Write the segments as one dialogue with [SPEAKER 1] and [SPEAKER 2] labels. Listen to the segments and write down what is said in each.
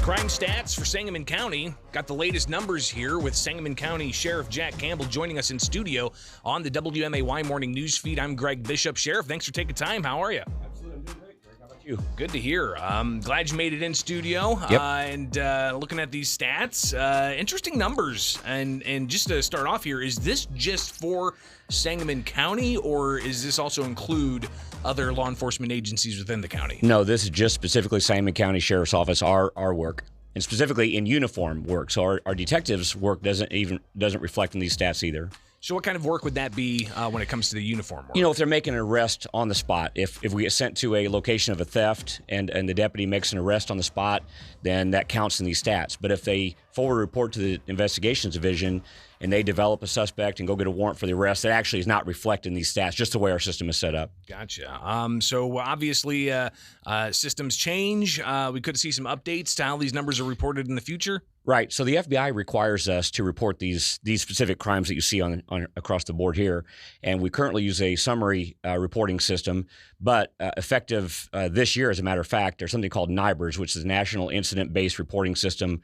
[SPEAKER 1] Crime stats for Sangamon County. Got the latest numbers here with Sangamon County Sheriff Jack Campbell joining us in studio on the WMAY Morning News Feed. I'm Greg Bishop. Sheriff, thanks for taking time. How are you?
[SPEAKER 2] Absolutely. I'm doing great, Greg. How about you?
[SPEAKER 1] Good to hear. Glad you made it in studio.
[SPEAKER 2] Yep.
[SPEAKER 1] And looking at these stats, interesting numbers. And just to start off here, is this just for Sangamon County, or is this also include other law enforcement agencies within the county?
[SPEAKER 2] No, this is just specifically Sangamon County Sheriff's Office, our work, and specifically in uniform work. So our detectives' work doesn't reflect in these stats either.
[SPEAKER 1] So what kind of work would that be when it comes to the uniform work?
[SPEAKER 2] You know, if they're making an arrest on the spot, if we get sent to a location of a theft and the deputy makes an arrest on the spot, then that counts in these stats. But if they forward report to the investigations division and they develop a suspect and go get a warrant for the arrest, that actually is not reflected in these stats, just the way our system is set up.
[SPEAKER 1] Gotcha. So obviously systems change. We could see some updates to how these numbers are reported in the future.
[SPEAKER 2] Right. So the FBI requires us to report these specific crimes that you see on across the board here, and we currently use a summary reporting system. But effective this year, as a matter of fact, there's something called NIBRS, which is the National Incident-Based Reporting System,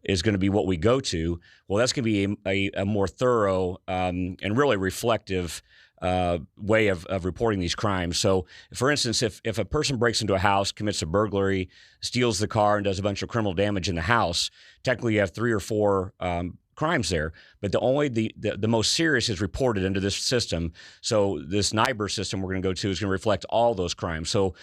[SPEAKER 2] is going to be what we go to. Well, that's going to be a more thorough and really reflective way of reporting these crimes. So, for instance, if a person breaks into a house, commits a burglary, steals the car, and does a bunch of criminal damage in the house, technically you have 3 or 4 crimes there, but the most serious is reported under this system. So this NIBRS system we're going to go to is going to reflect all those crimes. So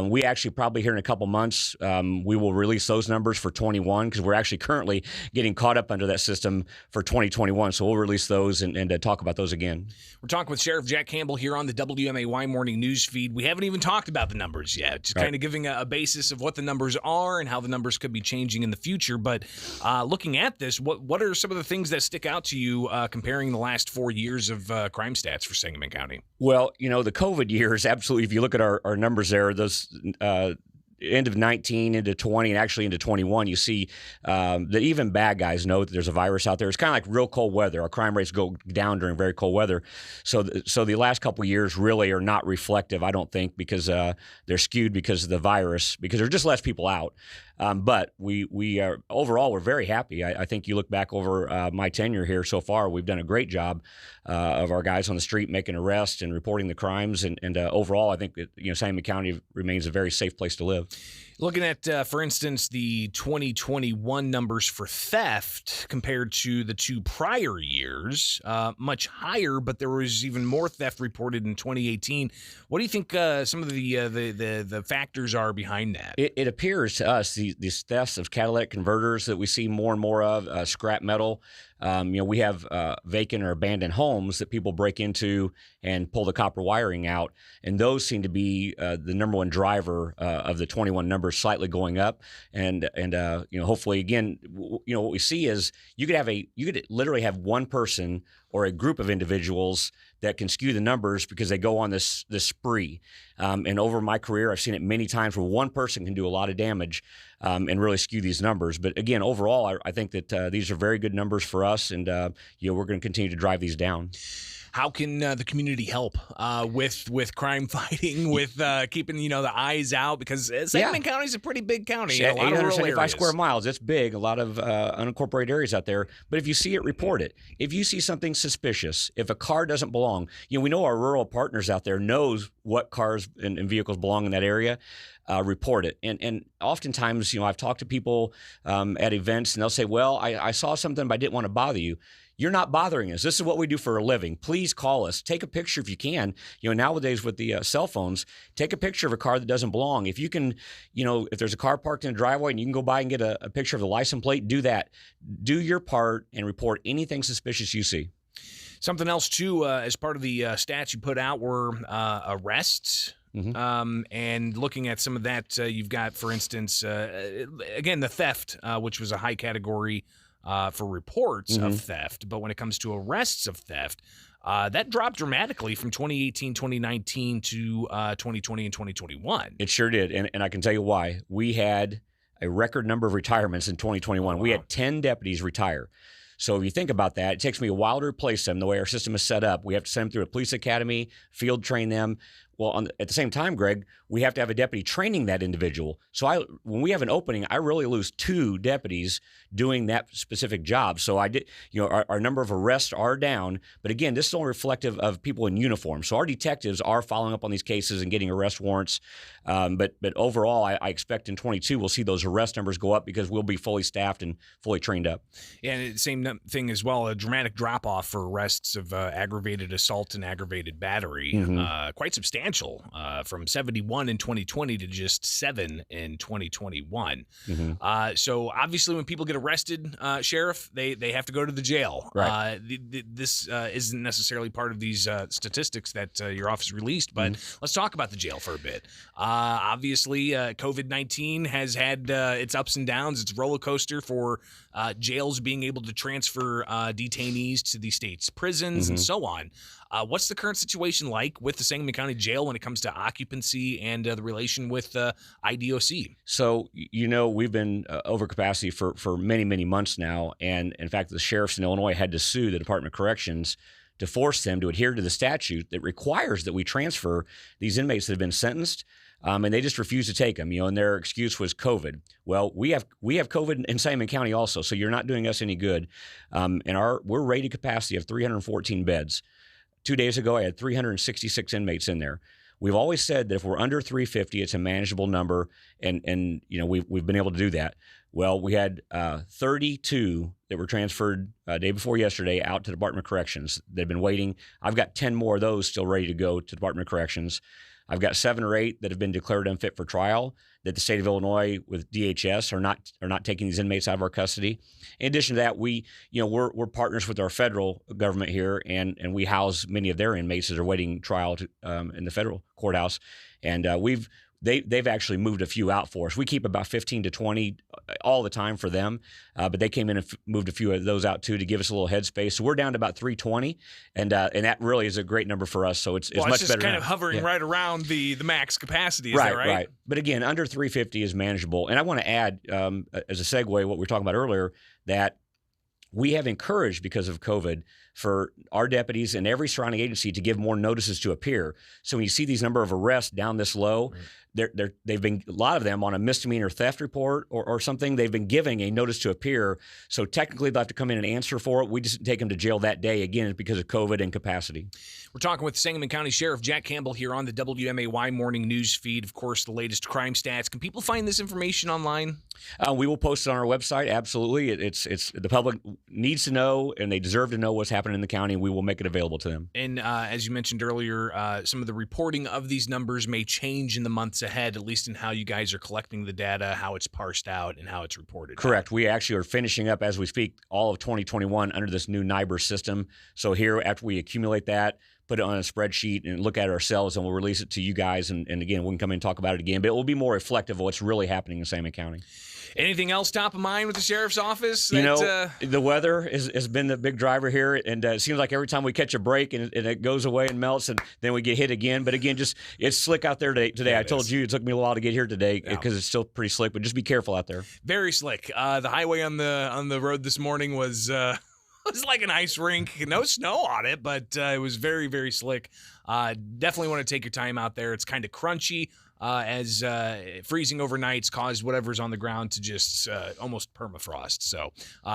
[SPEAKER 2] we actually probably here in a couple months we will release those numbers for 21 because we're actually currently getting caught up under that system for 2021. So we'll release those and talk about those again.
[SPEAKER 1] We're talking with Sheriff Jack Campbell here on the WMAY Morning News Feed. We haven't even talked about the numbers yet, just kind of giving a basis of what the numbers are and how the numbers could be changing in the future. But looking at this, what are some of the things that stick out to you comparing the last 4 years of crime stats for Sangamon County?
[SPEAKER 2] Well, you know, the COVID years, absolutely. If you look at our numbers there, those end of 19 into 20 and actually into 21, you see that even bad guys know that there's a virus out there. It's kind of like real cold weather. Our crime rates go down during very cold weather. So the last couple of years really are not reflective, I don't think, because they're skewed because of the virus, because there's just less people out. But we are overall, we're very happy. I think you look back over my tenure here so far, we've done a great job of our guys on the street making arrests and reporting the crimes. And overall, I think that, Sangamon County remains a very safe place to live.
[SPEAKER 1] Looking at, for instance, the 2021 numbers for theft compared to the 2 prior years, much higher, but there was even more theft reported in 2018. What do you think some of the factors are behind that?
[SPEAKER 2] It appears to us these thefts of catalytic converters that we see more and more of, scrap metal. We have vacant or abandoned homes that people break into and pull the copper wiring out, and those seem to be the number one driver of the 21 numbers slightly going up. And hopefully, again, what we see is you could literally have one person or a group of individuals that can skew the numbers because they go on this spree. And over my career, I've seen it many times where one person can do a lot of damage and really skew these numbers. But again, overall, I think that these are very good numbers for us, and we're going to continue to drive these down.
[SPEAKER 1] How can the community help with crime fighting, with keeping the eyes out? Because Sangamon County is a pretty big county, a lot of rural areas.
[SPEAKER 2] Square miles. It's big. A lot of unincorporated areas out there. But if you see it, report it. If you see something suspicious, if a car doesn't belong, we know our rural partners out there knows what cars and vehicles belong in that area. Report it. And oftentimes, I've talked to people at events, and they'll say, "Well, I saw something, but I didn't want to bother you." You're not bothering us. This is what we do for a living. Please call us. Take a picture if you can. Nowadays with the cell phones, take a picture of a car that doesn't belong. If you can, if there's a car parked in a driveway and you can go by and get a picture of the license plate, do that. Do your part and report anything suspicious you see.
[SPEAKER 1] Something else, too, as part of the stats you put out were arrests. Mm-hmm. And looking at some of that, you've got, for instance, again, the theft, which was a high category for reports of theft. But when it comes to arrests of theft, that dropped dramatically from 2018, 2019 to 2020 and 2021.
[SPEAKER 2] It sure did. And I can tell you why. We had a record number of retirements in 2021. Wow. We had 10 deputies retire. So if you think about that, it takes me a while to replace them the way our system is set up. We have to send them through a police academy, field train them. Well, at the same time, Greg, we have to have a deputy training that individual. So when we have an opening, I really lose 2 deputies doing that specific job. So our number of arrests are down. But again, this is only reflective of people in uniform. So our detectives are following up on these cases and getting arrest warrants. But overall, I expect in 22 we'll see those arrest numbers go up because we'll be fully staffed and fully trained up.
[SPEAKER 1] Yeah, and same thing as well, a dramatic drop-off for arrests of aggravated assault and aggravated battery. Quite substantial, from 71 in 2020 to just 7 in 2021. So obviously when people get arrested, Sheriff, they have to go to the jail.
[SPEAKER 2] Right.
[SPEAKER 1] This isn't necessarily part of these statistics that your office released, but let's talk about the jail for a bit. Obviously, COVID-19 has had its ups and downs. It's a roller coaster for jails being able to transfer detainees to the state's prisons and so on. What's the current situation like with the Sangamon County Jail when it comes to occupancy and the relation with IDOC?
[SPEAKER 2] So, we've been over capacity for many, many months now. And in fact, the sheriffs in Illinois had to sue the Department of Corrections to force them to adhere to the statute that requires that we transfer these inmates that have been sentenced. And they just refused to take them, and their excuse was COVID. Well, we have COVID in Sangamon County also, so you're not doing us any good. And we're rated capacity of 314 beds. 2 days ago, I had 366 inmates in there. We've always said that if we're under 350, it's a manageable number, and we've been able to do that. Well, we had 32 that were transferred day before yesterday out to the Department of Corrections. They've been waiting. I've got 10 more of those still ready to go to the Department of Corrections. I've got 7 or 8 that have been declared unfit for trial that the state of Illinois with DHS are not taking these inmates out of our custody. In addition to that, we're partners with our federal government here, and we house many of their inmates that are waiting trial in the federal courthouse, and they've actually moved a few out for us. We keep about 15 to 20 all the time for them, but they came in and moved a few of those out too to give us a little headspace. So we're down to about 320, and that really is a great number for us. So it's much
[SPEAKER 1] just
[SPEAKER 2] better.
[SPEAKER 1] Kind of hovering right around the max capacity. Is
[SPEAKER 2] right,
[SPEAKER 1] that right?
[SPEAKER 2] Right. But again, under 350 is manageable. And I want to add, as a segue, what we were talking about earlier, that we have encouraged, because of COVID, for our deputies and every surrounding agency to give more notices to appear. So when you see these number of arrests down this low, they've been, a lot of them on a misdemeanor theft report or something, they've been giving a notice to appear. So technically they'll have to come in and answer for it. We just take them to jail that day. Again, it's because of COVID and capacity. We're
[SPEAKER 1] talking with Sangamon County Sheriff Jack Campbell here on the WMAY morning news feed. Of course, the latest crime stats. Can people find this information online?
[SPEAKER 2] We will post it on our website. Absolutely. It's the public needs to know, and they deserve to know what's happening in the county. We will make it available to them.
[SPEAKER 1] And as you mentioned earlier, some of the reporting of these numbers may change in the months ahead, at least in how you guys are collecting the data, how it's parsed out, and how it's reported.
[SPEAKER 2] Correct. We actually are finishing up, as we speak, all of 2021 under this new NIBR system. So here, after we accumulate that, put it on a spreadsheet and look at it ourselves, and we'll release it to you guys. And again, we can come in and talk about it again, but it will be more reflective of what's really happening in Sangamon County.
[SPEAKER 1] Anything else top of mind with the sheriff's office?
[SPEAKER 2] The weather has been the big driver here, and it seems like every time we catch a break and it goes away and melts, and then we get hit again. But again, it's slick out there today. Yeah, I told you it took me a while to get here today because it's still pretty slick, but just be careful out there.
[SPEAKER 1] Very slick. The highway on the road this morning was like an ice rink. No snow on it, but it was very, very slick. Definitely want to take your time out there. It's kind of crunchy. As freezing overnights caused whatever's on the ground to just almost permafrost. So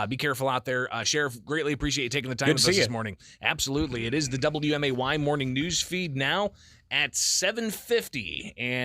[SPEAKER 1] be careful out there. Sheriff, greatly appreciate you taking the time with us this morning. Absolutely. It is the WMAY morning news feed now at 7:50. And